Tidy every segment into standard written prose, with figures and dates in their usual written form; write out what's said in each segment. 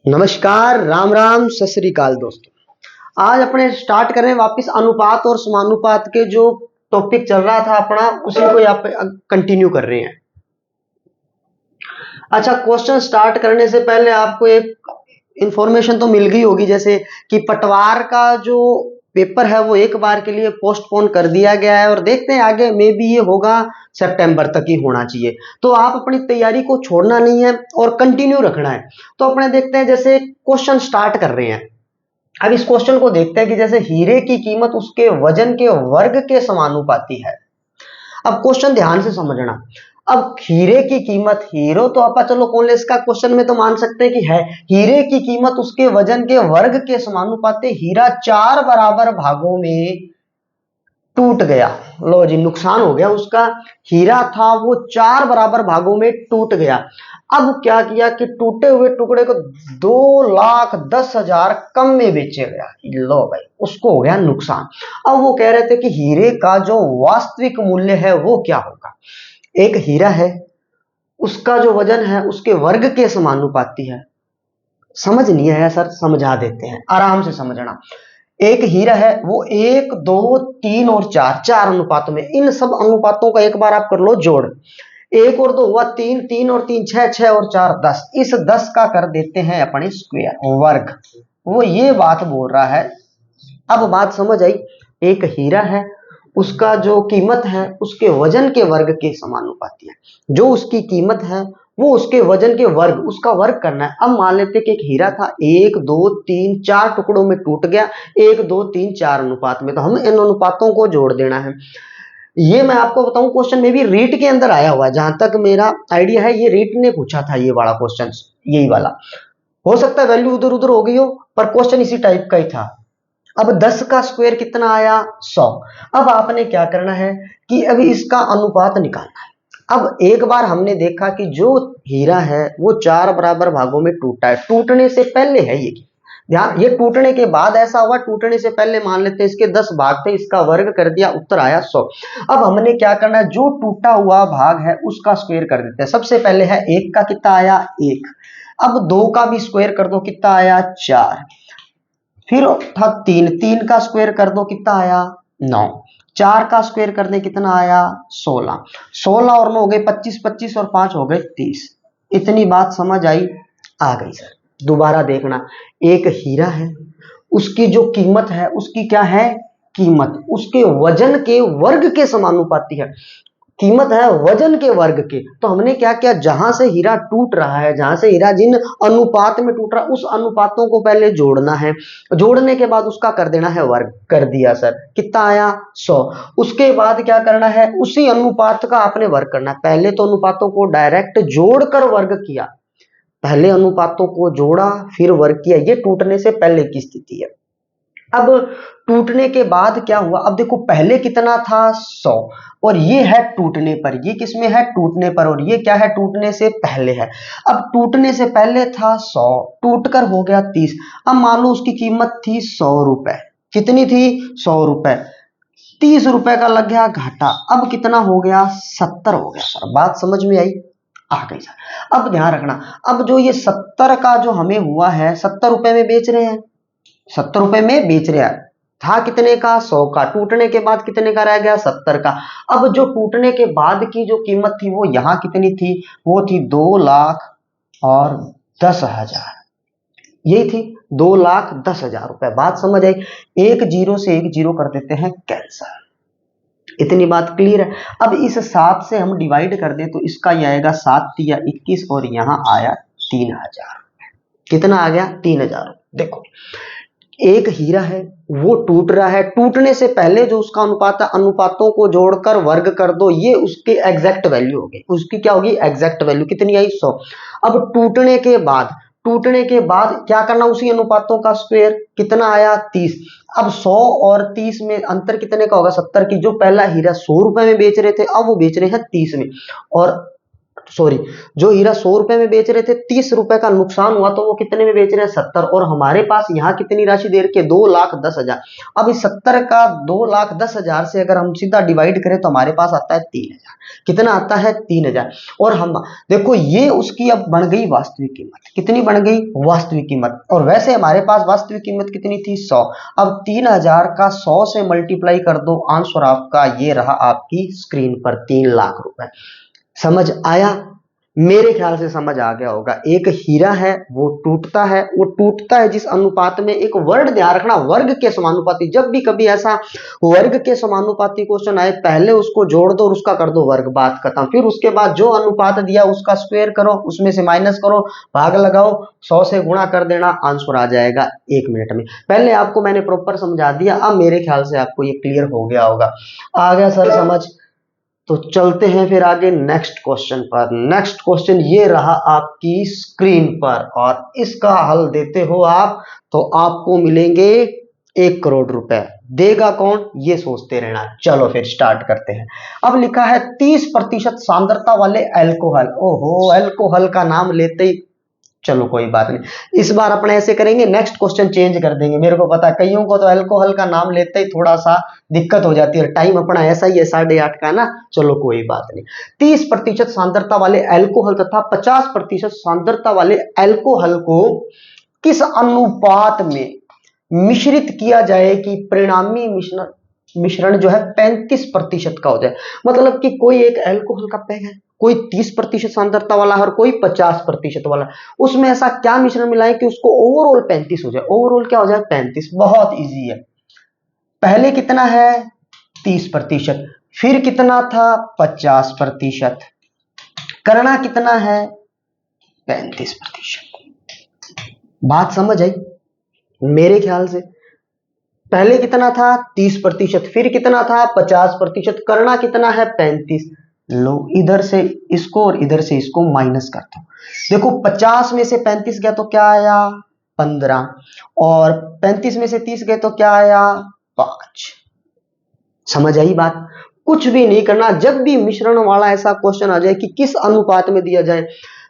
नमस्कार, राम राम, सत श्री अकाल दोस्तों। आज अपने स्टार्ट कर रहे हैं वापस अनुपात और समानुपात के जो टॉपिक चल रहा था अपना, उसी को यहाँ पे कंटिन्यू कर रहे हैं। अच्छा, क्वेश्चन स्टार्ट करने से पहले आपको एक इंफॉर्मेशन तो मिल गई होगी, जैसे कि पटवार का जो पेपर है वो एक बार के लिए पोस्टपोन कर दिया गया है और देखते हैं आगे में भी ये होगा, सितंबर तक ही होना चाहिए। तो आप अपनी तैयारी को छोड़ना नहीं है और कंटिन्यू रखना है। तो अपने देखते हैं, जैसे क्वेश्चन स्टार्ट कर रहे हैं। अब इस क्वेश्चन को देखते हैं कि जैसे हीरे की कीमत उसके वजन के वर्ग के समानुपाती है। अब क्वेश्चन ध्यान से समझना। अब हीरे की कीमत, हीरो तो आप चलो कॉलेज का क्वेश्चन में तो मान सकते हैं कि है, हीरे की कीमत उसके वजन के वर्ग के समानुपाती। हीरा 4 बराबर भागों में टूट गया। लो जी, नुकसान हो गया उसका। हीरा था वो 4 बराबर भागों में टूट गया। अब क्या किया कि टूटे हुए टुकड़े को 2,10,000 कम में बेचे गया। लो भाई, उसको हो गया नुकसान। अब वो कह रहे थे कि हीरे का जो वास्तविक मूल्य है वो क्या होगा। एक हीरा है, उसका जो वजन है उसके वर्ग के समानुपाती है। समझ नहीं आया सर, समझा देते हैं, आराम से समझना। एक हीरा है, वो 1, 2, 3 और 4 चार अनुपातों में, इन सब अनुपातों का एक बार आप कर लो जोड़। 1 और 2 हुआ 3, 3 और 3 6, 6 और 4 10। इस 10 का कर देते हैं अपने स्क्वायर, वर्ग। वो ये बात बोल रहा है। अब बात समझ आई। एक हीरा है, उसका जो कीमत है उसके वजन के वर्ग के समानुपाती है। जो उसकी कीमत है वो उसके वजन के वर्ग, उसका वर्ग करना है। अब मान लेते कि एक हीरा था, 1, 2, 3, 4 टुकड़ों में टूट गया, 1, 2, 3, 4 अनुपात में। तो हम इन अनुपातों को जोड़ देना है। ये मैं आपको बताऊं, क्वेश्चन में भी रीट के अंदर आया हुआ है, जहां तक मेरा आइडिया है। ये रीट ने पूछा था ये वाला क्वेश्चन, यही वाला। हो सकता है वैल्यू उधर उधर हो गई हो, पर क्वेश्चन इसी टाइप का ही था। अब 10 का स्क्वायर कितना आया, 100। अब आपने क्या करना है कि अभी इसका अनुपात निकालना है। अब एक बार हमने देखा कि जो हीरा है वो 4 बराबर भागों में टूटा है। टूटने से पहले है ये, ध्यान, ये टूटने के बाद ऐसा हुआ। टूटने से पहले मान लेते हैं इसके 10 भाग थे, इसका वर्ग कर दिया, उत्तर आया 100। अब हमने क्या करना है, जो टूटा हुआ भाग है उसका स्क्वायर कर देते हैं। सबसे पहले है 1 का, कितना आया 1। अब 2 का भी स्क्वायर कर दो, कितना आया 4। फिर था 3, 3 का स्क्वायर कर दो, कितना आया 9। 4 का स्क्वायर करने कितना आया 16। 16 और 9 हो गए 25, 25 और 5 हो गए 30। इतनी बात समझ आई, आ गई सर। दोबारा देखना, एक हीरा है, उसकी जो कीमत है उसकी क्या है, कीमत उसके वजन के वर्ग के समानुपाती है। कीमत है वजन के वर्ग के। तो हमने क्या किया, जहां से हीरा टूट रहा है, जहां से हीरा जिन अनुपात में टूट रहा है, उस अनुपातों को पहले जोड़ना है। जोड़ने के बाद उसका कर देना है वर्ग। कर दिया सर, कितना आया 100। उसके बाद क्या करना है, उसी अनुपात का आपने वर्ग करना है। पहले तो अनुपातों को डायरेक्ट जोड़कर वर्ग किया, पहले अनुपातों को जोड़ा फिर वर्ग किया। ये टूटने से पहले की स्थिति है। अब टूटने के बाद क्या हुआ, अब देखो पहले कितना था 100, और ये है टूटने पर। ये किसमें है, टूटने पर, और ये क्या है, टूटने से पहले है। अब टूटने से पहले था 100, टूटकर हो गया 30। अब मान लो उसकी कीमत थी 100 रुपए। कितनी थी, 100 रुपए। 30 रुपए का लग गया घाटा। अब कितना हो गया, 70 हो गया। सर बात समझ में आई, आ गई सर। अब ध्यान रखना, अब जो ये 70 का जो हमें हुआ है, 70 रुपए में बेच रहे हैं, 70 रुपए में बेच रहा है। था कितने का, 100 का। टूटने के बाद कितने का रह गया, 70 का। अब जो टूटने के बाद की जो कीमत थी वो यहां कितनी थी, वो थी 2,10,000। यही थी 2,10,000 रुपए। बात समझ आई। एक जीरो से एक जीरो कर देते हैं कैंसर। इतनी बात क्लियर है। अब इस 7 से हम डिवाइड कर दे तो इसका ये आएगा 7 या 21, और यहां आया 3,000। कितना आ गया, 3,000। देखो, एक हीरा है, वो टूट रहा है। टूटने से पहले जो उसका अनुपात है, अनुपातों को जोड़कर वर्ग कर दो, ये उसके एग्जैक्ट वैल्यू होगी। उसकी क्या होगी, एग्जैक्ट वैल्यू। कितनी आई, 100। अब टूटने के बाद, टूटने के बाद क्या करना, उसी अनुपातों का स्क्वायर। कितना आया 30। अब 100 और 30 में अंतर कितने का होगा, 70 की। जो पहला हीरा 100 रुपए में बेच रहे थे, अब वो बेच रहे हैं 30 में। और सॉरी, जो हीरा 100 रुपए में बेच रहे थे, 30 रुपए का नुकसान हुआ, तो वो कितने में बेच रहे हैं? 70। और हमारे पास यहाँ कितनी राशि दे रखी है? 2,10,000। अब इस 70 का 2,10,000 से अगर हम सीधा डिवाइड करें तो हमारे पास आता है 3,000। कितना आता है? 3,000। और हम देखो ये उसकी अब बन गई वास्तविक कीमत। कितनी बन गई? वास्तविक कीमत। और वैसे हमारे पास वास्तविक कीमत कितनी थी? 100। अब 3,000 का 100 से मल्टीप्लाई कर दो, आंसर आपका ये रहा आपकी स्क्रीन पर, 3,00,000 रुपए। समझ आया? मेरे ख्याल से समझ आ गया होगा। एक हीरा है, वो टूटता है जिस अनुपात में, एक वर्ड ध्यान रखना, वर्ग के समानुपाती। जब भी कभी ऐसा वर्ग के समानुपाती क्वेश्चन आए, पहले उसको जोड़ दो और उसका कर दो वर्ग, बात खत्म। फिर उसके बाद जो अनुपात दिया उसका स्क्वायर करो, उसमें से माइनस करो, भाग लगाओ, 100 से गुणा कर देना, आंसर आ जाएगा 1 मिनट में। पहले आपको मैंने प्रॉपर समझा दिया, अब मेरे ख्याल से आपको ये क्लियर हो गया होगा। आ गया सर समझ? तो चलते हैं फिर आगे नेक्स्ट क्वेश्चन पर। नेक्स्ट क्वेश्चन ये रहा आपकी स्क्रीन पर, और इसका हल देते हो आप तो आपको मिलेंगे 1 करोड़ रुपए। देगा कौन? ये सोचते रहना। चलो फिर स्टार्ट करते हैं। अब लिखा है 30% सांद्रता वाले अल्कोहल। ओहो, अल्कोहल का नाम लेते ही, चलो कोई बात नहीं, इस बार अपने ऐसे करेंगे, नेक्स्ट क्वेश्चन चेंज कर देंगे। मेरे को पता है कईयों को तो अल्कोहल का नाम लेते ही थोड़ा सा दिक्कत हो जाती है, टाइम अपना ऐसा ही है 8:30 का ना। चलो कोई बात नहीं। 30% सांद्रता वाले अल्कोहल तथा 50% सांद्रता वाले अल्कोहल को किस अनुपात में मिश्रित किया जाए कि परिणामी मिश्रण जो है 35% का हो जाए। मतलब कि कोई एक अल्कोहल का पैग है, कोई 30% सांद्रता वाला है और कोई 50% वाला, उसमें ऐसा क्या मिश्रण मिलाएं कि उसको ओवरऑल 35 हो जाए। ओवरऑल क्या हो जाए? 35। बहुत इजी है। पहले कितना है? 30%। फिर कितना था? 50%। करना कितना है? 35%। बात समझ आई मेरे ख्याल से? पहले कितना था? 30%। फिर कितना था? 50%। करना कितना है? 35। लो, इधर से इसको और इधर से इसको माइनस करता हूं। देखो 50 में से 35 गया तो क्या आया? 15। और 35 में से 30 गए तो क्या आया? 5। समझ आई बात? कुछ भी नहीं करना। जब भी मिश्रण वाला ऐसा क्वेश्चन आ जाए कि किस अनुपात में दिया जाए,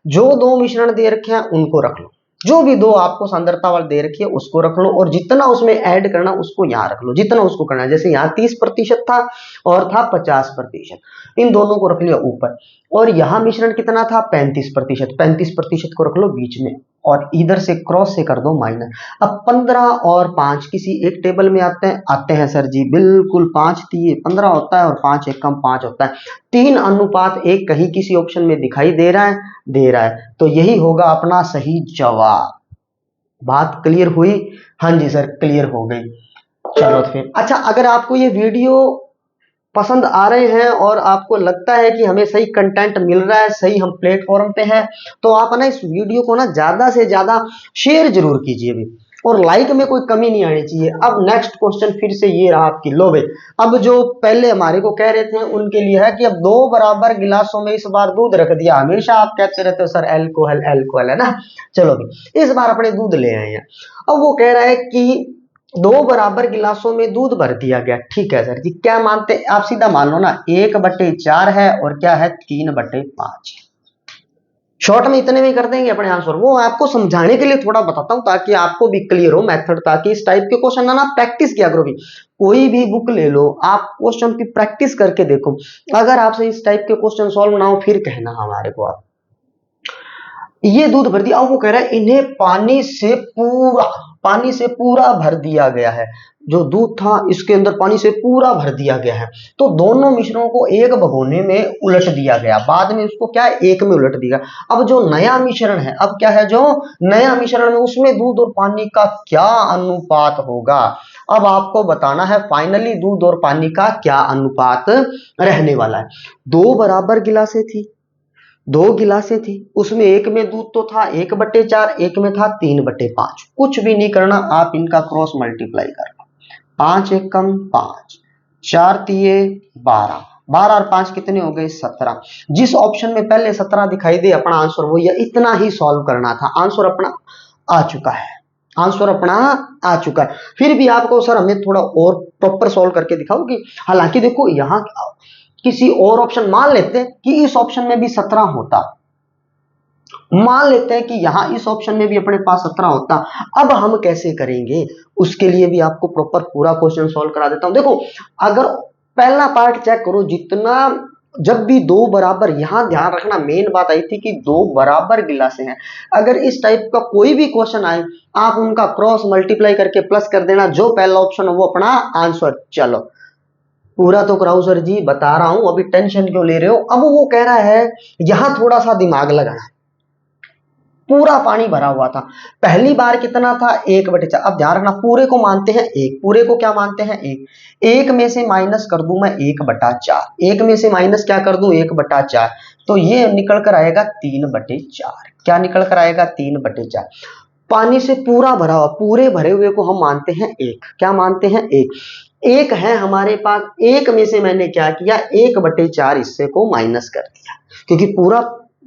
जो दो मिश्रण दे रखे हैं उनको रख लो, जो भी दो आपको सांद्रता वाले दे रखी है उसको रख लो, और जितना उसमें ऐड करना उसको यहां रख लो, जितना उसको करना है। जैसे यहां 30% था और था 50%, इन दोनों को रख लिया ऊपर। और यहां मिश्रण कितना था? 35%। 35% को रख लो बीच में, और इधर से क्रॉस से कर दो माइनस। अब 15 और 5 किसी एक टेबल में आते हैं सर जी, बिल्कुल। 5 दिए 15 होता है और 5 एक कम 5 होता है। 3:1 कहीं किसी ऑप्शन में दिखाई दे रहा है? दे रहा है, तो यही होगा अपना सही जवाब। बात क्लियर हुई? हाँ जी सर, क्लियर हो गई। चलो फिर, अच्छा अगर आपको ये वीडियो पसंद आ रहे हैं और आपको लगता है कि हमें सही कंटेंट मिल रहा है, सही हम प्लेटफॉर्म पे हैं, तो आप ना इस वीडियो को ना ज्यादा से ज्यादा शेयर जरूर कीजिए भी, और लाइक में कोई कमी नहीं आनी चाहिए। अब नेक्स्ट क्वेश्चन फिर से ये रहा आपकी। लो भाई, अब जो पहले हमारे को कह रहे थे उनके लिए है कि अब 2 बराबर गिलासों में इस बार दूध रख दिया। हमेशा आप कहते रहते हो सर अल्कोहल अल्कोहल, है ना। चलो भाई, इस बार अपने दूध ले आए हैं। अब वो कह रहा है कि 2 बराबर गिलासों में दूध भर दिया गया। ठीक है सर जी, क्या मानते हैं आप? सीधा मान लो ना, 1/4 है और क्या है? 3/5। शॉर्ट में इतने में कर देंगे अपने आंसर। वो आपको समझाने के लिए थोड़ा बताता हूं ताकि आपको भी क्लियर हो मेथड, ताकि इस टाइप के क्वेश्चन ना प्रैक्टिस किया करो भी। कोई भी बुक ले लो, आप क्वेश्चन की प्रैक्टिस करके देखो। अगर आपसे इस टाइप के क्वेश्चन सॉल्व ना हो फिर कहना हमारे को आप। ये दूध भर दिया। अब वो कह रहा है इन्हें पानी से पूरा भर दिया गया है। जो दूध था इसके अंदर पानी से पूरा भर दिया गया है, तो दोनों मिश्रणों को एक भगोने में उलट दिया गया, बाद में उसको क्या है? एक में उलट दिया। अब जो नया मिश्रण है, अब क्या है? जो नया मिश्रण है उसमें दूध और पानी का क्या अनुपात होगा? अब आपको बताना है फाइनली दूध और पानी का क्या अनुपात रहने वाला है। 2 बराबर गिलासें थी, 2 गिलासें थी, उसमें एक में दूध तो था 1/4, एक में था 3/5। कुछ भी नहीं करना, आप इनका क्रॉस मल्टीप्लाई कर लो। 5 एकम 5, 4 तिये 12, 12 और 5 कितने हो गए? 17। जिस ऑप्शन में पहले 17 दिखाई दे अपना आंसर वो, या इतना ही सॉल्व करना था। आंसर अपना आ चुका है, आंसर अपना आ चुका है। फिर भी आपको सर हमें थोड़ा और प्रॉपर सॉल्व करके दिखाओ कि, हालांकि देखो यहाँ किसी और ऑप्शन, मान लेते हैं कि इस ऑप्शन में भी 17 होता, मान लेते हैं कि यहां इस ऑप्शन में भी अपने पास 17 होता। अब हम कैसे करेंगे, उसके लिए भी आपको प्रॉपर पूरा क्वेश्चन सॉल्व करा देता हूं। देखो, अगर पहला पार्ट चेक करो, जितना जब भी दो बराबर, यहां ध्यान रखना मेन बात आई थी कि दो बराबर गिलासें हैं, अगर इस टाइप का कोई भी क्वेश्चन आए, आप उनका क्रॉस मल्टीप्लाई करके प्लस कर देना, जो पहला ऑप्शन है वो अपना आंसर। चलो पूरा तो कराओ सर जी, बता रहा हूं, अभी टेंशन क्यों ले रहे हो। अब वो कह रहा है यहां थोड़ा सा दिमाग लगाना, पूरा पानी भरा हुआ था, पहली बार कितना था 1/4। अब ध्यान रखना, पूरे को मानते हैं 1, पूरे को क्या मानते हैं 1, 1 में से माइनस कर दूं मैं 1/4, 1 में से माइनस क्या कर दूं 1/4, तो ये निकल कर आएगा 3/4। क्या निकल कर आएगा 3/4। पानी से पूरा भरा हुआ, पूरे भरे हुए को हम मानते हैं 1, क्या मानते हैं 1, 1 है हमारे पास, 1 में से मैंने क्या किया 1/4 हिस्से को माइनस कर दिया, क्योंकि पूरा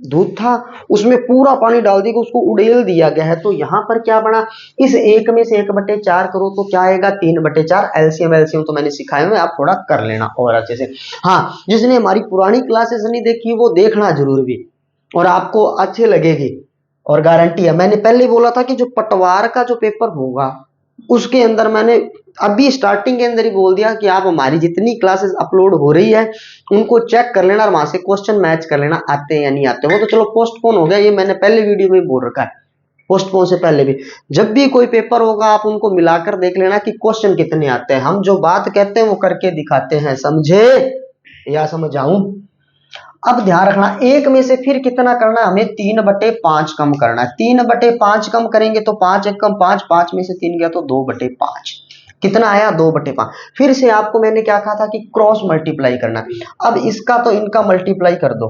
दूध था उसमें पूरा पानी डाल दिया, उसको उड़ेल दिया गया है, तो यहां पर क्या बना, इस 1 में से 1/4 करो तो क्या आएगा 3/4। एलसीएम एलसीएम तो मैंने सिखाया है, आप थोड़ा कर लेना और अच्छे से। हाँ, जिसने हमारी पुरानी क्लासेस नहीं देखी वो देखना जरूर भी, और आपको अच्छे लगेगी, और गारंटी है। मैंने पहले बोला था कि जो पटवार का जो पेपर होगा उसके अंदर मैंने अभी स्टार्टिंग के अंदर ही बोल दिया कि आप हमारी जितनी क्लासेस अपलोड हो रही है उनको चेक कर लेना और वहां से क्वेश्चन मैच कर लेना, आते हैं या नहीं आते। वो तो चलो पोस्टपोन हो गया, ये मैंने पहले वीडियो में बोल रखा है, पोस्टपोन से पहले भी जब भी कोई पेपर होगा आप उनको मिलाकर देख लेना कि क्वेश्चन कितने आते हैं। हम जो बात कहते हैं वो करके दिखाते हैं, समझे या समझाऊं। अब ध्यान रखना, 1 में से फिर कितना करना है हमें 3/5 कम करना है, 3/5 कम करेंगे तो 5 1 कम 5, 5 में से 3 गया तो 2/5, कितना आया 2/5। फिर से आपको मैंने क्या कहा था कि क्रॉस मल्टीप्लाई करना, अब इसका तो इनका मल्टीप्लाई कर दो,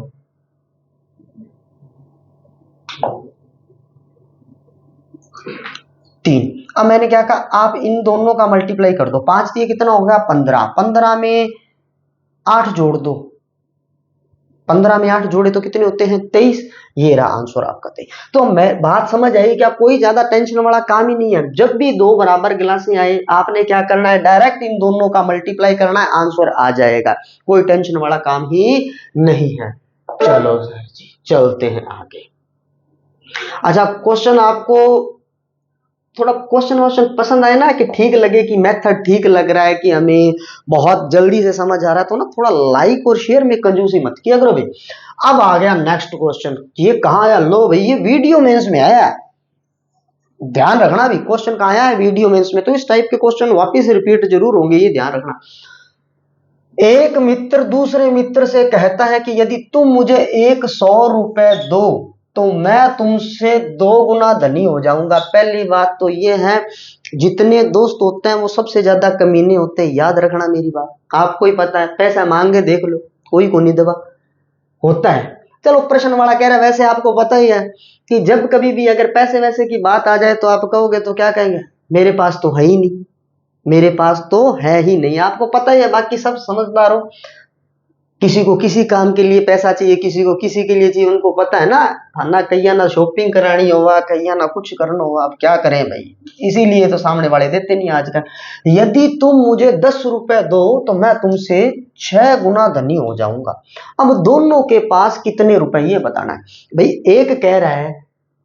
3। अब मैंने क्या कहा, आप इन दोनों का मल्टीप्लाई कर दो, 5 दिए कितना हो गया 15, 15 में 8 जोड़ दो, 15 में 8 जोड़े तो कितने होते हैं 23, ये रहा आंसर आपका 23। तो मैं बात समझ आई क्या, कोई ज्यादा टेंशन वाला काम ही नहीं है। जब भी दो बराबर गिलासें आए आपने क्या करना है, डायरेक्ट इन दोनों का मल्टीप्लाई करना है, आंसर आ जाएगा, कोई टेंशन वाला काम ही नहीं है। चलो सर जी चलते हैं आगे। अच्छा, क्वेश्चन आपको थोड़ा क्वेश्चन वोश्चन पसंद आए ना, कि ठीक लगे, कि मेथड ठीक लग रहा है, कि हमें बहुत जल्दी से समझ आ रहा है, तो ना थोड़ा लाइक और शेयर में कंजूसी मत किया करो भाई। अब आ गया नेक्स्ट क्वेश्चन, ये कहाँ आया, लो भाई ये वीडियो मेंस में आया, ध्यान रखना भी क्वेश्चन कहाँ आया है वीडियो मेंस में, तो इस टाइप के क्वेश्चन वापिस रिपीट जरूर होंगे, ये ध्यान रखना। एक मित्र दूसरे मित्र से कहता है कि यदि तुम मुझे 100 रुपए दो तो मैं तुमसे 2 गुना धनी हो जाऊंगा। पहली बात तो ये है, जितने दोस्त होते हैं वो सबसे ज्यादा कमीने होते हैं, याद रखना मेरी बात, आपको ही पता है, पैसा मांगे देख लो कोई को नहीं दबा होता है। चलो प्रश्न वाला कह रहा है, वैसे आपको पता ही है कि जब कभी भी अगर पैसे वैसे की बात आ जाए तो आप कहोगे तो क्या कहेंगे, मेरे पास तो है ही नहीं, मेरे पास तो है ही नहीं, आपको पता ही है। बाकी सब समझदार हो, किसी को किसी काम के लिए पैसा चाहिए, किसी को किसी के लिए चाहिए, उनको पता है ना कहिया ना शॉपिंग करानी होगा, कहिया ना कुछ करना होगा, अब क्या करें भाई, इसीलिए तो सामने वाले देते नहीं आजकल। यदि तुम मुझे 10 रुपए दो तो मैं तुमसे 6 गुना धनी हो जाऊंगा। अब दोनों के पास कितने रुपए ये बताना है भाई। एक कह रहा है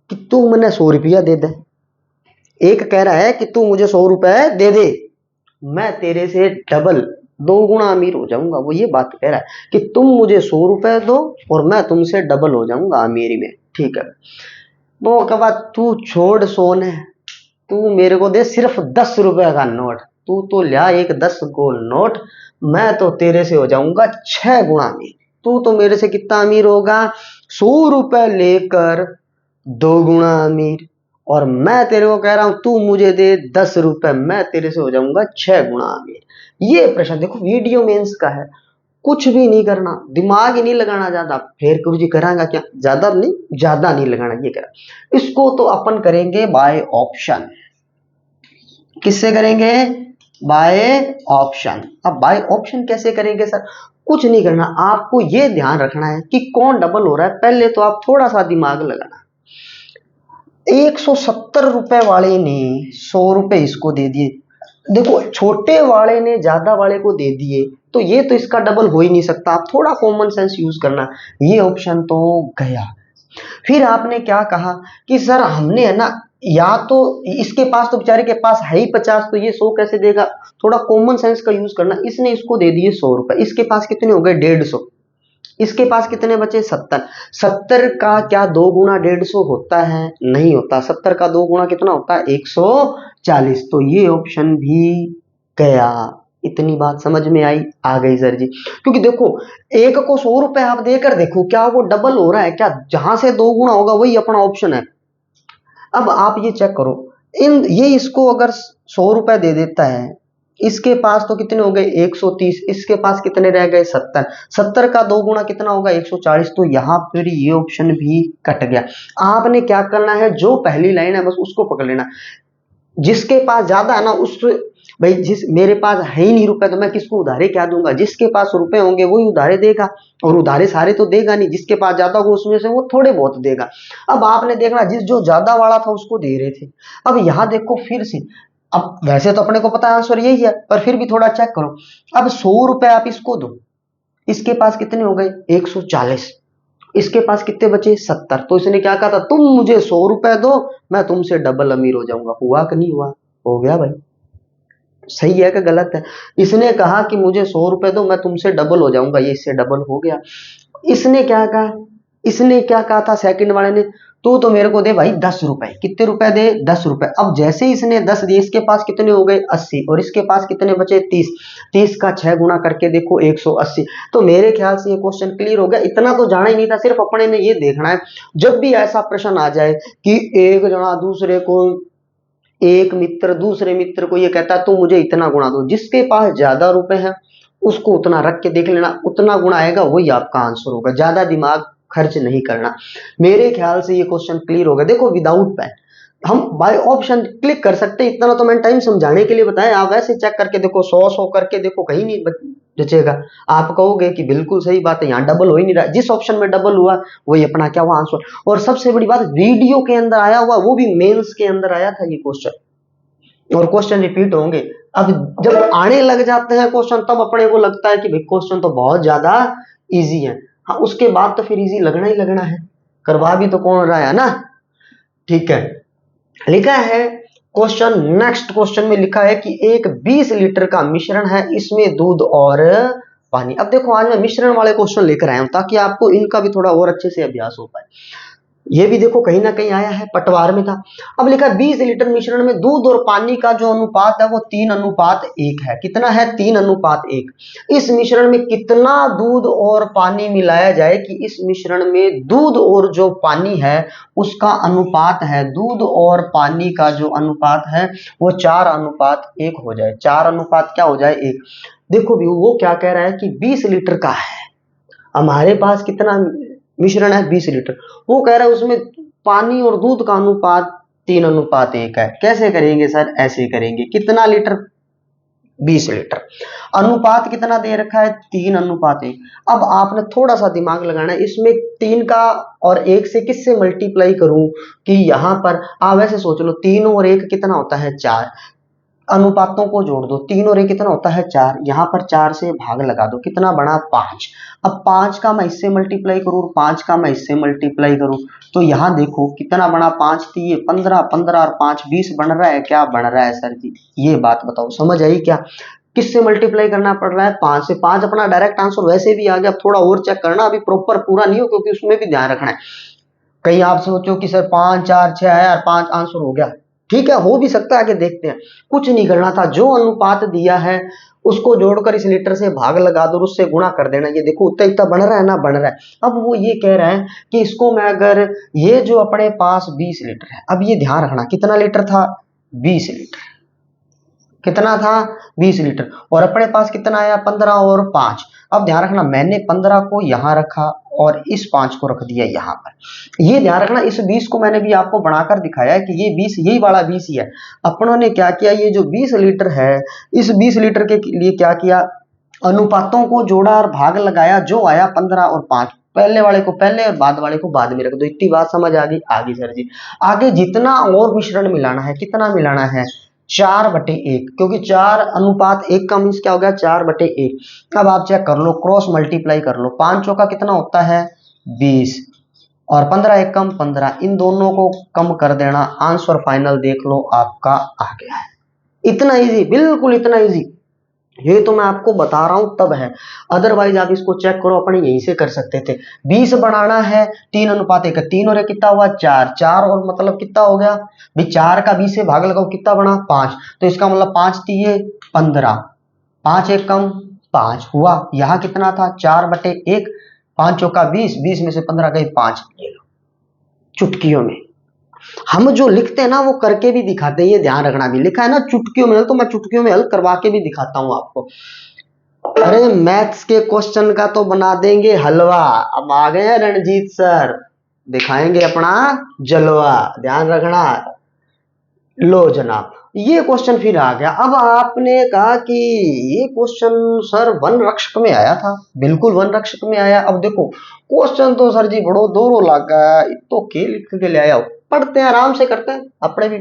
कि तू मुझे 100 रुपया दे दे, एक कह रहा है कि तू मुझे 100 रुपए दे दे, मैं तेरे से डबल 2 गुना अमीर हो जाऊंगा। वो ये बात कह रहा है कि तुम मुझे 100 रुपए दो और मैं तुमसे डबल हो जाऊंगा अमीरी में, ठीक है। वो कहा तू छोड़ सोने, तू मेरे को दे सिर्फ 10 रुपए का नोट, तू तो लिया एक 10 गोल नोट, मैं तो तेरे से हो जाऊंगा 6 गुना अमीर। तू तो मेरे से कितना अमीर होगा, 100 रुपए लेकर 2 गुना अमीर, और मैं तेरे को कह रहा हूं तू मुझे दे 10 रुपए, मैं तेरे से हो जाऊंगा 6 गुना अमीर। ये प्रश्न देखो वीडियो मेंस का है, कुछ भी नहीं करना, दिमाग ही नहीं लगाना ज्यादा। फिर गुरु जी करांगा क्या, ज्यादा नहीं लगाना, ये करा। इसको तो अपन करेंगे बाय ऑप्शन, किससे करेंगे, बाय ऑप्शन। अब बाय ऑप्शन कैसे करेंगे सर, कुछ नहीं करना, आपको ये ध्यान रखना है कि कौन डबल हो रहा है। पहले तो आप थोड़ा सा दिमाग लगाना, 170 रुपए वाले ने 100 रुपए इसको दे दिए, देखो छोटे वाले ने ज्यादा वाले को दे दिए तो ये तो इसका डबल हो ही नहीं सकता, आप थोड़ा कॉमन सेंस यूज करना। ये ऑप्शन तो गया। फिर आपने क्या कहा कि सर हमने है ना, या तो इसके पास तो बेचारे के पास है ही 50, तो ये 100 कैसे देगा, थोड़ा कॉमन सेंस का यूज करना। इसने इसको दे दिए 100 रुपए, इसके पास कितने हो गए 150, इसके पास कितने बचे 70। 70 का क्या 2 गुना 150 होता है? नहीं होता। 70 का 2 गुना कितना होता है? 140। तो ये ऑप्शन भी गया। इतनी बात समझ में आई? आ गई सर जी। क्योंकि देखो एक को 100 रुपए आप देकर देखो क्या वो डबल हो रहा है क्या, जहां से 2 गुना होगा वही अपना ऑप्शन है। अब आप ये चेक करो, इन ये इसको अगर 100 रुपए दे देता है, इसके पास तो कितने हो गए 130, इसके पास कितने रह गए 70। 70 का 2 गुना कितना होगा 140। तो यहाँ पर ये ऑप्शन भी कट गया। आपने क्या करना है, जो पहली लाइन है बस उसको पकड़ लेना। जिसके पास ज्यादा है ना उस, भाई जिस मेरे पास है ही नहीं रुपए तो मैं किसको उधारे क्या दूंगा, जिसके पास रुपए होंगे वही उधारे देगा, और उधारे सारे तो देगा नहीं, जिसके पास ज्यादा होगा उसमें से वो थोड़े बहुत देगा। अब आपने देखना जिस जो ज्यादा वाला था उसको दे रहे थे। अब यहाँ देखो फिर से, अब वैसे तो अपने को पता है आंसर यही है, पर फिर भी थोड़ा चेक करो। अब 100 रुपए आप इसको दो, इसके पास कितने हो गए 140, इसके पास कितने बचे 70। तो इसने क्या कहा था, तुम मुझे 100 रुपए दो मैं तुमसे डबल अमीर हो जाऊंगा। हुआ कि नहीं हुआ? हो गया भाई। सही है कि गलत है? इसने कहा कि मुझे 100 रुपए दो मैं तुमसे डबल हो जाऊंगा, ये इससे डबल हो गया। इसने क्या कहा, इसने क्या कहा था सेकंड वाले ने, तू तो मेरे को दे भाई 10 रुपए। कितने रुपए दे? 10 रुपए। अब जैसे इसने 10 दिए, इसके पास कितने हो गए 80, और इसके पास कितने बचे 30। 30 का 6 गुना करके देखो 180। तो मेरे ख्याल से ये क्वेश्चन क्लियर हो गया। इतना तो जाना ही नहीं था, सिर्फ अपने ने ये देखना है जब भी ऐसा प्रश्न आ जाए कि एक जना दूसरे को, एक मित्र दूसरे मित्र को ये कहता है तुम मुझे इतना गुणा दो, जिसके पास ज्यादा रुपए हैं उसको उतना रख के देख लेना, उतना गुणा आएगा वही आपका आंसर होगा, ज्यादा दिमाग खर्च नहीं करना। मेरे ख्याल से ये क्वेश्चन क्लियर होगा। देखो विदाउट पेन हम बाय ऑप्शन क्लिक कर सकते हैं, इतना तो मैंने टाइम समझाने के लिए बताया। आप वैसे चेक करके देखो, 100 करके देखो, कहीं नहीं जचेगा। आप कहोगे कि बिल्कुल सही बात है, यहाँ डबल हो ही नहीं रहा, जिस ऑप्शन में डबल हुआ वही अपना क्या हुआ आंसर। और सबसे बड़ी बात, वीडियो के अंदर आया हुआ, वो भी मेंस के अंदर आया था ये क्वेश्चन, और क्वेश्चन रिपीट होंगे। अब जब आने लग जाते हैं क्वेश्चन तब अपने को लगता है कि भाई क्वेश्चन तो बहुत ज्यादा इजी है। हाँ उसके बाद तो फिर इजी लगना ही लगना है, करवा भी तो कौन रहा है ना। ठीक है, लिखा है क्वेश्चन, नेक्स्ट क्वेश्चन में लिखा है कि एक 20 लीटर का मिश्रण है, इसमें दूध और पानी। अब देखो आज मैं मिश्रण वाले क्वेश्चन लेकर आया हूं ताकि आपको इनका भी थोड़ा और अच्छे से अभ्यास हो पाए। ये भी देखो कहीं ना कहीं आया है, पटवार में था। अब लिखा 20 लीटर मिश्रण में दूध और पानी का जो अनुपात है वो 3:1 है। कितना है? 3:1। इस मिश्रण में कितना दूध और पानी मिलाया जाए कि इस मिश्रण में दूध और जो पानी है उसका अनुपात है, दूध और पानी का जो अनुपात है वो 4:1 हो जाए। 4 क्या हो जाए 1। देखो भी वो क्या कह रहा है कि 20 लीटर का है, हमारे पास कितना मिश्रण है 20 लीटर, वो कह रहा है उसमें पानी और दूध का अनुपात 3:1 है। कैसे करेंगे सर? ऐसे करेंगे, कितना लीटर? 20 लीटर। अनुपात कितना दे रखा है? 3:1। अब आपने थोड़ा सा दिमाग लगाना है, इसमें 3 का और 1 से किससे मल्टीप्लाई करूं कि यहां पर आप वैसे सोच लो, 3 और 1 कितना होता है 4, अनुपातों को जोड़ दो, 3 और 1 कितना होता है 4, यहाँ पर 4 से भाग लगा दो, कितना बना 5। अब 5 का मैं इससे मल्टीप्लाई करूँ, 5 का मैं इससे मल्टीप्लाई करूँ, तो यहाँ देखो कितना बना 5 3 15, 15 और 5 20 बन रहा है। क्या बन रहा है सर जी? ये बात बताओ, समझ आई क्या? किससे मल्टीप्लाई करना पड़ रहा है? 5 से। 5 अपना डायरेक्ट आंसर वैसे भी आ गया, थोड़ा और चेक करना, अभी प्रॉपर पूरा नहीं हो क्योंकि उसमें भी ध्यान रखना है। कहीं आप सोचो कि सर 5 4 6 है और 5 आंसर हो गया, ठीक है हो भी सकता है, आगे देखते हैं। कुछ नहीं करना था, जो अनुपात दिया है उसको जोड़कर इस लीटर से भाग लगा दो, उससे गुणा कर देना। ये देखो उतना इतना बन रहा है ना, बन रहा है। अब वो ये कह रहा है कि इसको मैं अगर, ये जो अपने पास 20 लीटर है, अब ये ध्यान रखना कितना लीटर था 20 लीटर, कितना था 20 लीटर, और अपने पास कितना आया 15 और 5। अब ध्यान रखना मैंने 15 को यहां रखा और इस 5 को रख दिया यहां पर। ये ध्यान रखना, इस 20 को मैंने भी आपको बनाकर दिखाया है कि ये 20 यही वाला 20 ही है। अपनों ने क्या किया, ये जो 20 लीटर है, इस 20 लीटर के लिए क्या किया, अनुपातों को जोड़ा और भाग लगाया, जो आया 15 और 5, पहले वाले को पहले और बाद वाले को बाद में रख दो। इतनी बात समझ आ गई? आगे सर जी, आगे जितना और मिश्रण मिलाना है, कितना मिलाना है 4/1, क्योंकि 4:1 का मीन्स क्या हो गया, 4/1। अब आप चेक कर लो, क्रॉस मल्टीप्लाई कर लो, 5 चौका कितना होता है 20, और 15 एक कम 15, इन दोनों को कम कर देना, आंसर फाइनल देख लो आपका आ गया है। इतना इजी, बिल्कुल इतना इजी। ये तो मैं आपको बता रहा हूं तब है, अदरवाइज आप इसको चेक करो, अपने यहीं से कर सकते थे। 20 बढ़ाना है 3:1, 3 और 1 कितना हुआ 4, 4 और मतलब कितना हो गया भाई, 4 का 20 से भाग लगाओ कितना बना 5, तो इसका मतलब 5 दिए 15, 5 एक कम 5 हुआ। यहाँ कितना था 4/1, 5 चौका 20, 20 में से 15 गए 5, ले लो चुटकियों में। हम जो लिखते हैं ना वो करके भी दिखाते हैं, ये ध्यान रखना। भी लिखा है ना चुटकियों में, तो मैं चुटकियों में हल करवा के भी दिखाता हूं आपको। अरे मैथ्स के क्वेश्चन का तो बना देंगे हलवा। अब आ गए हैं रणजीत सर, दिखाएंगे अपना जलवा, ध्यान रखना। लो जनाब, ये क्वेश्चन फिर आ गया। अब आपने कहा कि ये क्वेश्चन सर वन रक्षक में आया था, बिल्कुल वन रक्षक में आया। अब देखो क्वेश्चन तो सर जी बड़ो दोरो लागा, तो के लिख के ले आया, पढ़ते हैं आराम से करते हैं अपने भी।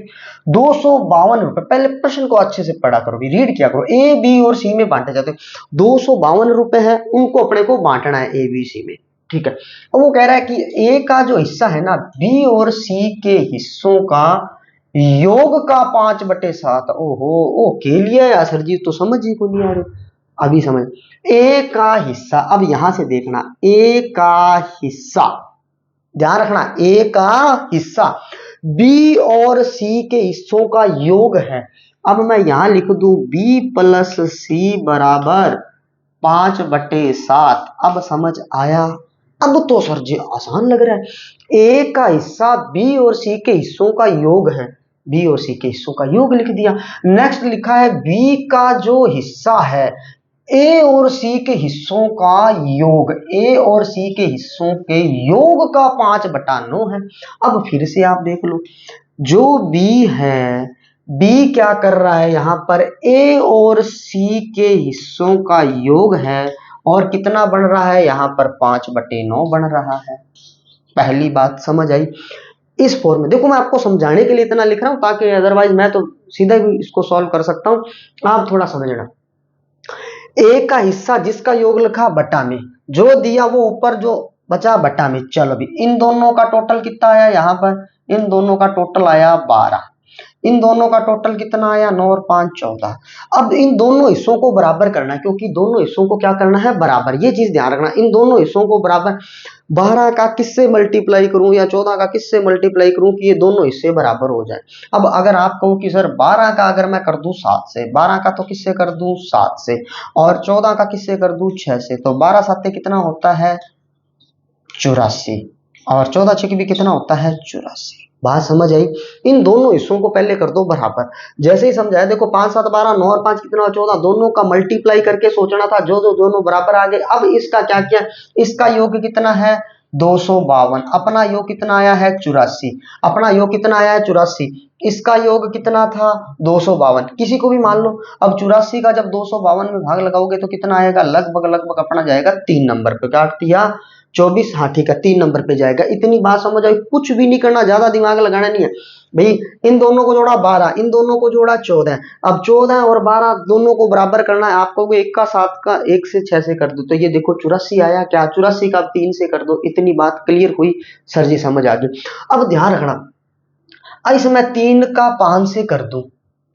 252 रुपए, पहले प्रश्न को अच्छे से पढ़ा करो भी, रीड किया करो। ए बी और सी में बांटे जाते हैं, 252 रुपए है, उनको अपने को बांटना है ए बी सी में, ठीक है। अब वो कह रहा है कि ए का जो हिस्सा है ना, बी और सी के हिस्सों का योग का 5/7। ओहो, ओ के लिया है सर जी, तो समझ ही को नहीं आ रही, अभी समझ। ए का हिस्सा, अब यहां से देखना, ए का हिस्सा, ध्यान रखना, ए का हिस्सा बी और सी के हिस्सों का योग है। अब मैं यहां लिख दूं बी प्लस सी बराबर 5/7। अब समझ आया? अब तो सर जी आसान लग रहा है। ए का हिस्सा बी और सी के हिस्सों का योग है, बी और सी के हिस्सों का योग लिख दिया। नेक्स्ट लिखा है बी का जो हिस्सा है ए और सी के हिस्सों का योग, ए और सी के हिस्सों के योग का 5/9 है। अब फिर से आप देख लो, जो बी है, बी क्या कर रहा है यहां पर, ए और सी के हिस्सों का योग है, और कितना बन रहा है यहां पर 5/9 बन रहा है। पहली बात समझ आई? इस फॉर्म में देखो, मैं आपको समझाने के लिए इतना लिख रहा हूं, ताकि अदरवाइज मैं तो सीधा ही इसको सॉल्व कर सकता हूं, आप थोड़ा समझना। ए का हिस्सा जिसका योग लिखा बटा में, जो दिया वो ऊपर, जो बचा बटा में। चलो अभी इन दोनों का टोटल कितना आया यहां पर, इन दोनों का टोटल आया 12, इन दोनों का टोटल कितना आया 9 और 5 14। अब इन दोनों हिस्सों को बराबर करना है, क्योंकि दोनों हिस्सों को क्या करना है बराबर, ये चीज ध्यान रखना, इन दोनों हिस्सों को बराबर। 12 का किससे मल्टीप्लाई करूं या 14 का किससे मल्टीप्लाई करूं कि ये दोनों हिस्से बराबर हो जाए। अब अगर आप कहो कि सर 12 का अगर मैं कर दूं 7 से, 12 का तो किससे कर दूं 7 से, और 14 का किससे कर दूं 6 से, तो 12 7 कितना होता है 84, और 14 6 भी कितना होता है 84। बात समझ आई? इन दोनों हिस्सों को पहले कर दो बराबर, जैसे ही समझाया देखो 5 7 12, 9 और 5 कितना 14, दोनों का मल्टीप्लाई करके सोचना था, जो जो दोनों बराबर आ गए। अब इसका क्या किया, इसका योग कितना है 252, अपना योग कितना आया है 84, अपना योग कितना आया है 84, इसका योग कितना था 252, किसी को भी मान लो। अब 84 का जब 252 में भाग लगाओगे तो कितना आएगा, लगभग लगभग अपना जाएगा 3 नंबर पे, काट दिया 24, हाँ ठीक है 3 नंबर पे जाएगा। इतनी बात समझ आई? कुछ भी नहीं करना, ज्यादा दिमाग लगाना नहीं है भाई। इन दोनों को जोड़ा 12, इन दोनों को जोड़ा 14, अब 14 और 12 दोनों को बराबर करना है आपको। 1 का 7 का 1 से 6 से कर दो, तो ये देखो 84 आया, क्या 84 का 3 से कर दो। इतनी बात क्लियर हुई सर जी, समझ आ गई। अब ध्यान रखना, इसमें 3 का 5 से कर दूं,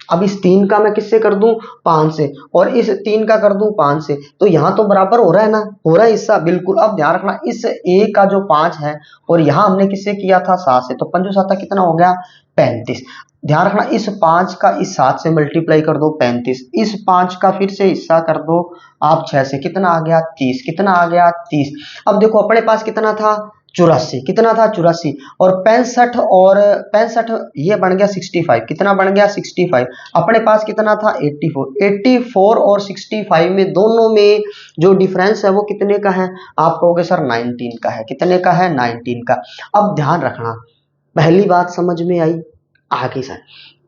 अब इस 3 का मैं किससे कर दूं 5 से, और इस 3 का कर दूं 5 से, तो यहां तो बराबर हो रहा है ना, हो रहा है हिस्सा बिल्कुल। अब ध्यान रखना, इस ए का जो 5 है और यहां हमने किससे किया था 7 से, तो 5 7 कितना हो गया 35। ध्यान रखना, इस 5 का इस 7 से मल्टीप्लाई कर दो 35, इस 5 का फिर से हिस्सा कर दो आप 6 से, कितना आ गया 30, कितना आ गया 30। अब देखो अपने पास कितना था 84, कितना था 84, और 65 और 65 ये बन गया 65, कितना बन गया 65। अपने पास कितना था 84, 84 और 65 में दोनों में जो डिफरेंस है वो कितने का है, आप कहोगे सर 19 का है, कितने का है 19 का। अब ध्यान रखना, पहली बात समझ में आई? आगे सर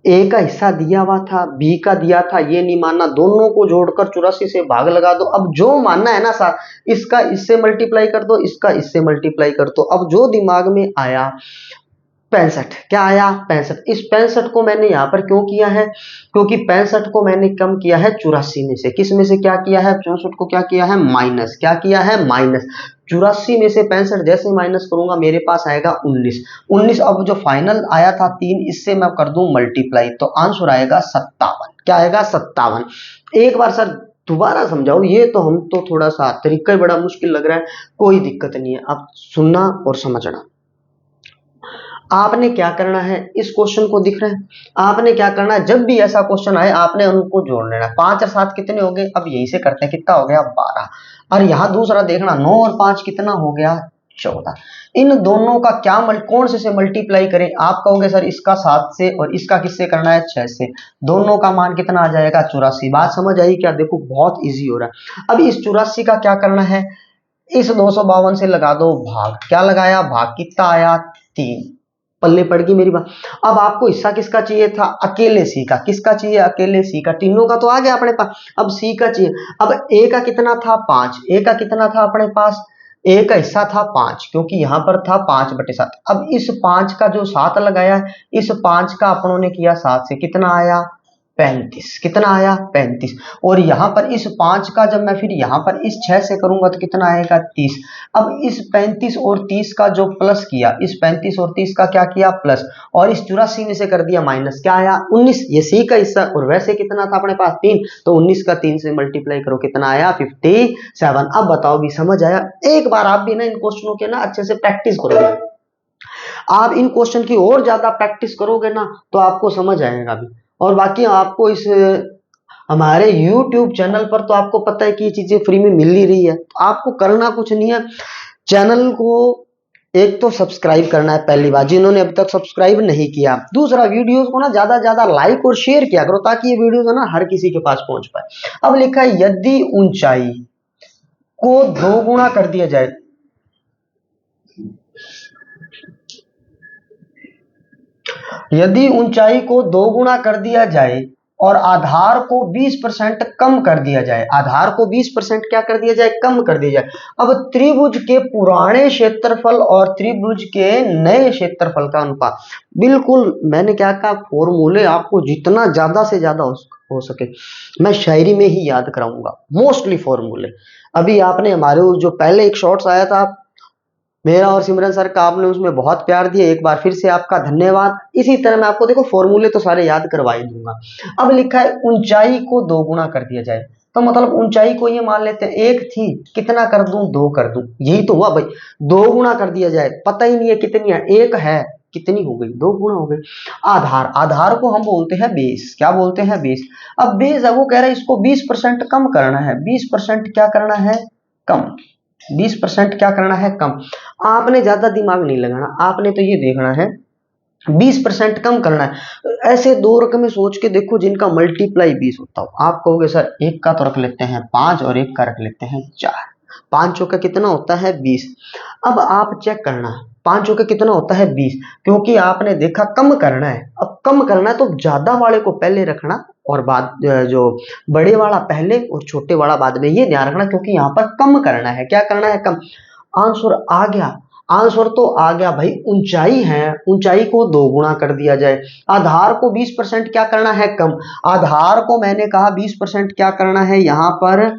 ए का हिस्सा दिया हुआ था, बी का दिया था, ये नहीं मानना, दोनों को जोड़कर 84 से भाग लगा दो। अब जो मानना है ना सर, इसका इससे मल्टीप्लाई कर दो, इसका इससे मल्टीप्लाई कर दो। अब जो दिमाग में आया 65 क्या आया 65। इस 65 को मैंने यहां पर क्यों किया है, क्योंकि 65 को मैंने कम किया है 84 में से। किस में से क्या किया है, 64 को क्या किया है माइनस, क्या किया है माइनस। 84 में से 65 जैसे माइनस करूंगा मेरे पास आएगा 19। 19 अब जो फाइनल आया था 3, इससे मैं कर दूं मल्टीप्लाई तो आंसर आएगा 57। क्या आएगा 57। एक बार सर दोबारा समझाओ, ये तो हम तो थोड़ा सा तरीका ही बड़ा मुश्किल लग रहा है, कोई दिक्कत नहीं है, अब सुनना और समझना। आपने क्या करना है, इस क्वेश्चन को दिख रहा है, आपने क्या करना है, जब भी ऐसा क्वेश्चन आए आपने उनको जोड़ लेना है। 5 और 7 कितने हो गए, अब यहीं से करते हैं, कितना हो गया 12। और यहां दूसरा देखना 9 और 5 कितना हो गया 14। इन दोनों का क्या कौन से मल्टीप्लाई करें, आप कहोगे सर इसका 7 से और इसका किससे करना है 6 से। दोनों का मान कितना आ जाएगा 84। बात समझ आई क्या, देखो बहुत इजी हो रहा है। अब इस 84 का क्या करना है, इस 252 से लगा दो भाग, क्या लगाया भाग, कितना आया 3। पल्ले पड़ गई मेरी बात। अब आपको हिस्सा किसका चाहिए था, अकेले सी का। किसका चाहिए, अकेले सी का। तीनों का तो आ गया अपने पास, अब सी का चाहिए। अब ए का कितना था 5, ए का कितना था अपने पास, ए का हिस्सा था 5, क्योंकि यहां पर था 5/7। अब इस 5 का जो 7 लगाया, इस 5 का अपनों ने किया 7 से, कितना आया 35। कितना आया 35। और यहां पर इस 5 का जब मैं फिर यहां पर इस 6 से करूंगा तो कितना आएगा 30। अब इस 35 और 30 का जो प्लस किया, इस 35 और 30 का क्या किया प्लस, और इस 84 में से कर दिया माइनस, क्या आया 19। ये सी का हिस्सा, और वैसे कितना था अपने पास 3, तो 19 का 3 से मल्टीप्लाई करो, कितना आया 57। अब बताओ भी समझ आया। एक बार आप भी ना इन क्वेश्चनों के ना अच्छे से प्रैक्टिस करोगे, आप इन क्वेश्चन की और ज्यादा प्रैक्टिस करोगे ना तो आपको समझ आएगा भी। और बाकी आपको इस हमारे YouTube चैनल पर तो आपको पता है कि ये चीजें फ्री में मिल ही रही है, तो आपको करना कुछ नहीं है, चैनल को एक तो सब्सक्राइब करना है पहली बात, जिन्होंने अभी तक सब्सक्राइब नहीं किया। दूसरा, वीडियोस को ना ज्यादा ज्यादा लाइक और शेयर किया करो, ताकि ये वीडियोस है ना हर किसी के पास पहुंच पाए। अब लिखा है यदि ऊंचाई को 2 गुना कर दिया जाए, यदि ऊंचाई को 2 गुना कर दिया जाए और आधार को 20% कम कर दिया जाए, आधार को 20% क्या कर दिया जाए, कम कर दिया जाए। अब त्रिभुज के पुराने क्षेत्रफल और त्रिभुज के नए क्षेत्रफल का अनुपात, बिल्कुल मैंने क्या कहा, फॉर्मूले आपको जितना ज्यादा से ज्यादा हो सके मैं शायरी में ही याद कराऊंगा, मोस्टली फॉर्मूले। अभी आपने हमारे जो पहले एक शॉर्ट्स आया था मेरा और सिमरन सर का, आपने उसमें बहुत प्यार दिया, एक बार फिर से आपका धन्यवाद। इसी तरह मैं आपको देखो फॉर्मूले तो सारे याद करवा ही दूंगा। अब लिखा है ऊंचाई को 2 गुना कर दिया जाए, तो मतलब ऊंचाई को ये मान लेते हैं 1 थी, कितना कर दूं 2 कर दूं, यही तो हुआ भाई। 2 गुना कर दिया जाए, पता ही नहीं है कितनी है, 1 है, कितनी हो गई 2 गुना हो गई। आधार, आधार को हम बोलते हैं बेस, क्या बोलते हैं बेस। अब बेस है, वो कह रहा है इसको 20% कम करना है, 20% क्या करना है कम, 20% क्या करना है कम। आपने ज्यादा दिमाग नहीं लगाना, आपने तो ये देखना है 20% कम करना है। ऐसे दो रकमें सोच के देखो जिनका मल्टीप्लाई 20 होता हो। आप कहोगे सर एक का तो रख लेते हैं 5 और एक का रख लेते हैं 4, 5 चौका कितना होता है 20। अब आप चेक करना 5 चौका कितना होता है 20, क्योंकि आपने देखा कम करना है। अब कम करना है तो ज्यादा वाले को पहले रखना और बाद जो बड़े वाला पहले और छोटे वाला बाद में, ये ध्यान रखना, क्योंकि यहाँ पर कम करना है, क्या करना है कम। आंसर आ गया, आंसर तो आ गया भाई, ऊंचाई है, ऊंचाई को 2 गुना कर दिया जाए, आधार को 20% क्या करना है कम, आधार को मैंने कहा 20% क्या करना है यहाँ पर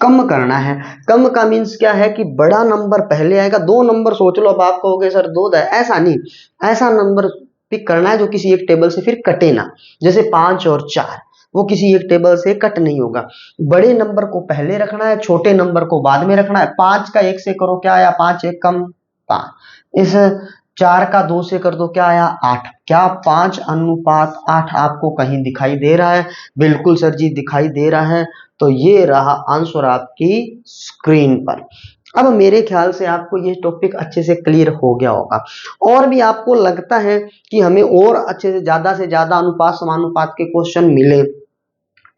कम करना है। कम का मीन्स क्या है कि बड़ा नंबर पहले आएगा, 2 नंबर सोच लो। अब आप कहोगे सर 2 है, ऐसा नहीं, ऐसा नंबर पिक करना है जो किसी एक टेबल से फिर कटे ना, जैसे 5 और 4 वो किसी एक टेबल से कट नहीं होगा। बड़े नंबर को पहले रखना है, छोटे नंबर को बाद में रखना है। 5 का 1 से करो, क्या आया 5 1 कम 5। इस 4 का 2 से कर दो, क्या आया 8। क्या 5:8 आपको कहीं दिखाई दे रहा है, बिल्कुल सर जी दिखाई दे रहा है। तो ये रहा आंसर आपकी स्क्रीन पर। अब मेरे ख्याल से आपको ये टॉपिक अच्छे से क्लियर हो गया होगा। और भी आपको लगता है कि हमें और अच्छे से ज्यादा अनुपात समानुपात के क्वेश्चन मिले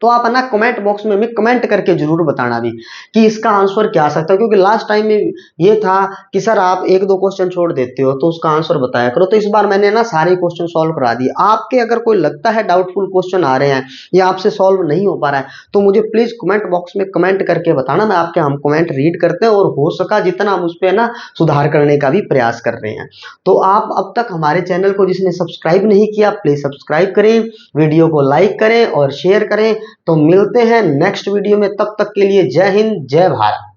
तो आप है ना कमेंट बॉक्स में हमें कमेंट करके जरूर बताना भी कि इसका आंसर क्या आ सकता है, क्योंकि लास्ट टाइम में ये था कि सर आप एक दो क्वेश्चन छोड़ देते हो तो उसका आंसर बताया करो, तो इस बार मैंने ना सारे क्वेश्चन सॉल्व करा दिए। आपके अगर कोई लगता है डाउटफुल क्वेश्चन आ रहे हैं या आपसे सॉल्व नहीं हो पा रहा है तो मुझे प्लीज कमेंट बॉक्स में कमेंट करके बताना, मैं आपके हम कमेंट रीड करते हैं और हो सका जितना हम उस पर ना सुधार करने का भी प्रयास कर रहे हैं। तो आप अब तक हमारे चैनल को जिसने सब्सक्राइब नहीं किया प्लीज सब्सक्राइब करें, वीडियो को लाइक करें और शेयर करें। तो मिलते हैं नेक्स्ट वीडियो में, तब तक के लिए जय हिंद जय भारत।